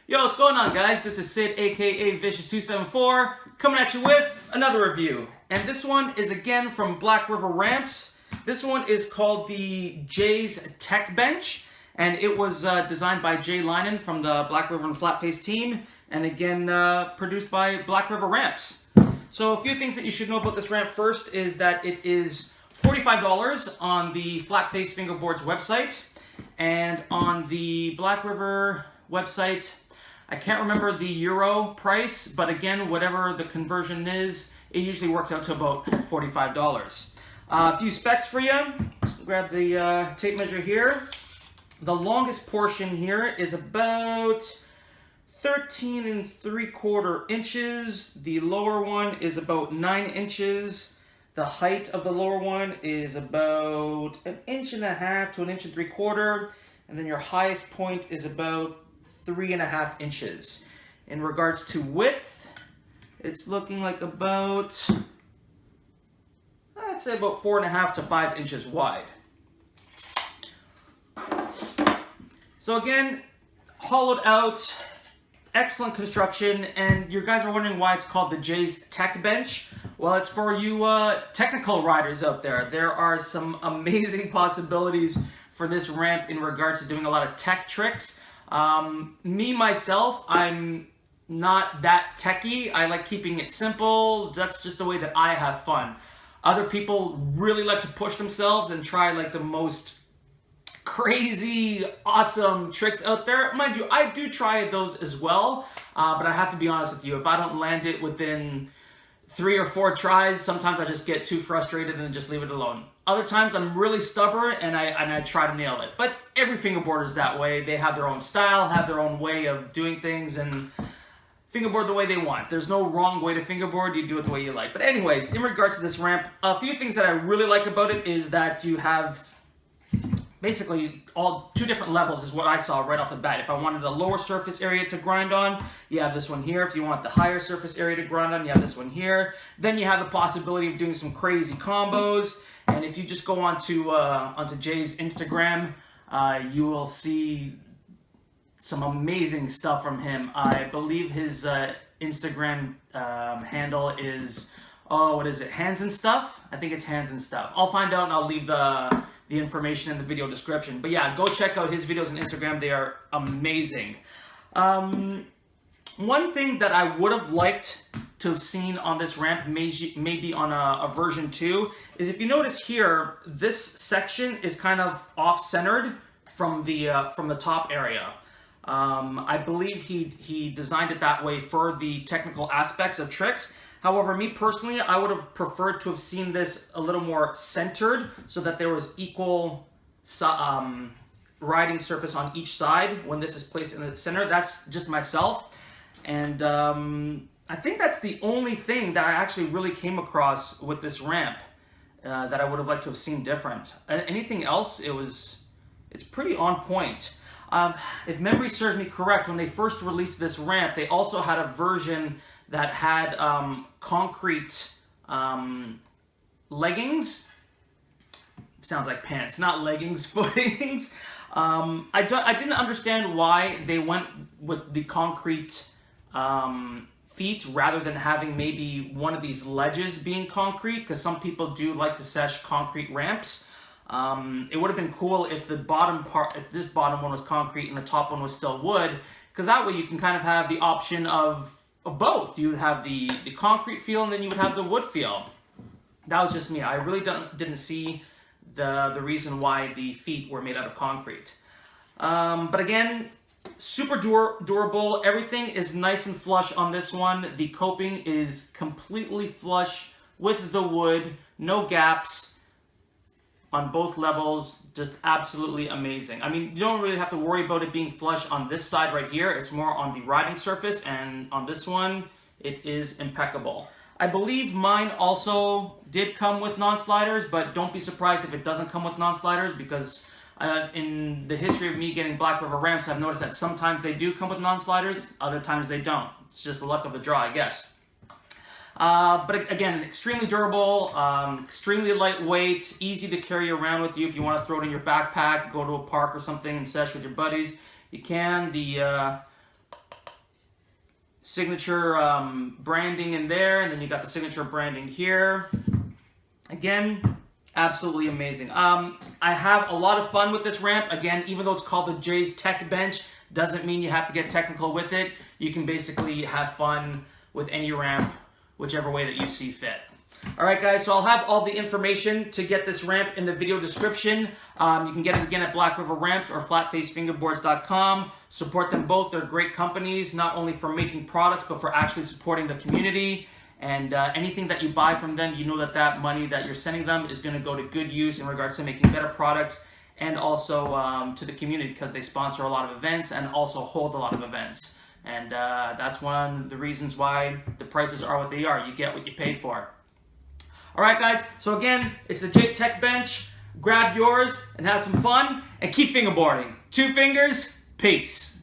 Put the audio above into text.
Yo, what's going on, guys? This is Sid, aka Vicious274, coming at you with another review. And this one is again from Blackriver ramps. This one is called the Jay's Tech Bench, and it was designed by Jay Linen from the Blackriver and Flatface team, and again produced by Blackriver ramps. So a few things that you should know about this ramp first is that it is $45 on the Flatface Fingerboards website, and on the Blackriver website, I can't remember the euro price, but again, whatever the conversion is, it usually works out to about $45. A few specs for you. Just grab the tape measure here. The longest portion here is about 13 3/4 inches. The lower one is about 9 inches. The height of the lower one is about 1.5 inches to 1 3/4 inches. And then your highest point is about 3.5 inches. In regards to width, it's looking like about, I'd say about 4.5 to 5 inches wide. So again, hollowed out, excellent construction, and you guys are wondering why it's called the Jay's Tech Bench. Well, it's for you technical riders out there. There are some amazing possibilities for this ramp in regards to doing a lot of tech tricks. Myself, I'm not that techy. I like keeping it simple. That's just the way that I have fun. Other people really like to push themselves and try like the most crazy, awesome tricks out there. Mind you, I do try those as well, but I have to be honest with you, if I don't land it within 3 or 4 tries, sometimes I just get too frustrated and just leave it alone. Other times I'm really stubborn and I try to nail it. But every fingerboarder is that way. They have their own style, have their own way of doing things, and fingerboard the way they want. There's no wrong way to fingerboard, you do it the way you like. But anyways, in regards to this ramp, a few things that I really like about it is that you have basically all 2 different levels is what I saw right off the bat. If I wanted a lower surface area to grind on, you have this one here. If you want the higher surface area to grind on, you have this one here. Then you have the possibility of doing some crazy combos. And if you just go onto Jay's Instagram, you will see some amazing stuff from him. I believe his Instagram handle is, what is it? Hands and Stuff? I think it's Hands and Stuff. I'll find out and I'll leave the information in the video description. But yeah, go check out his videos on Instagram. They are amazing. One thing that I would have liked to have seen on this ramp, maybe on a version 2, is if you notice here, this section is kind of off-centered from the top area. I believe he designed it that way for the technical aspects of tricks. However, me personally, I would have preferred to have seen this a little more centered so that there was equal riding surface on each side when this is placed in the center. That's just myself. And I think that's the only thing that I actually really came across with this ramp that I would have liked to have seen different. Anything else, it's pretty on point. If memory serves me correct, when they first released this ramp, they also had a version that had concrete leggings. Sounds like pants, not leggings, footings. I didn't understand why they went with the concrete feet rather than having maybe one of these ledges being concrete, because some people do like to sesh concrete ramps. It would have been cool if the bottom part, if this bottom one was concrete and the top one was still wood, because that way you can kind of have the option of both. You would have the concrete feel and then you would have the wood feel. That was just me. I really didn't see the reason why the feet were made out of concrete. But again, super durable. Everything is nice and flush on this one. The coping is completely flush with the wood, no gaps on both levels. Just absolutely amazing. I mean, you don't really have to worry about it being flush on this side right here. It's more on the riding surface, and on this one, it is impeccable. I believe mine also did come with non-sliders, but don't be surprised if it doesn't come with non-sliders, because in the history of me getting Blackriver ramps, I've noticed that sometimes they do come with non-sliders, other times they don't. It's just the luck of the draw, I guess. But again, extremely durable, extremely lightweight, easy to carry around with you if you want to throw it in your backpack, go to a park or something and sesh with your buddies. You can. The signature branding in there, and then you got the signature branding here. Again, absolutely amazing. I have a lot of fun with this ramp. Again, even though it's called the Jay's Tech Bench, doesn't mean you have to get technical with it. You can basically have fun with any ramp, whichever way that you see fit. All right, guys, so I'll have all the information to get this ramp in the video description. You can get it again at Blackriver Ramps or flatfacefingerboards.com. Support them both. They're great companies, not only for making products, but for actually supporting the community. And anything that you buy from them, you know that that money that you're sending them is going to go to good use in regards to making better products, and also to the community, because they sponsor a lot of events and also hold a lot of events. And that's one of the reasons why the prices are what they are. You get what you pay for. All right, guys, so again, it's the Jay Tech Bench. Grab yours and have some fun and keep fingerboarding. 2 fingers, peace.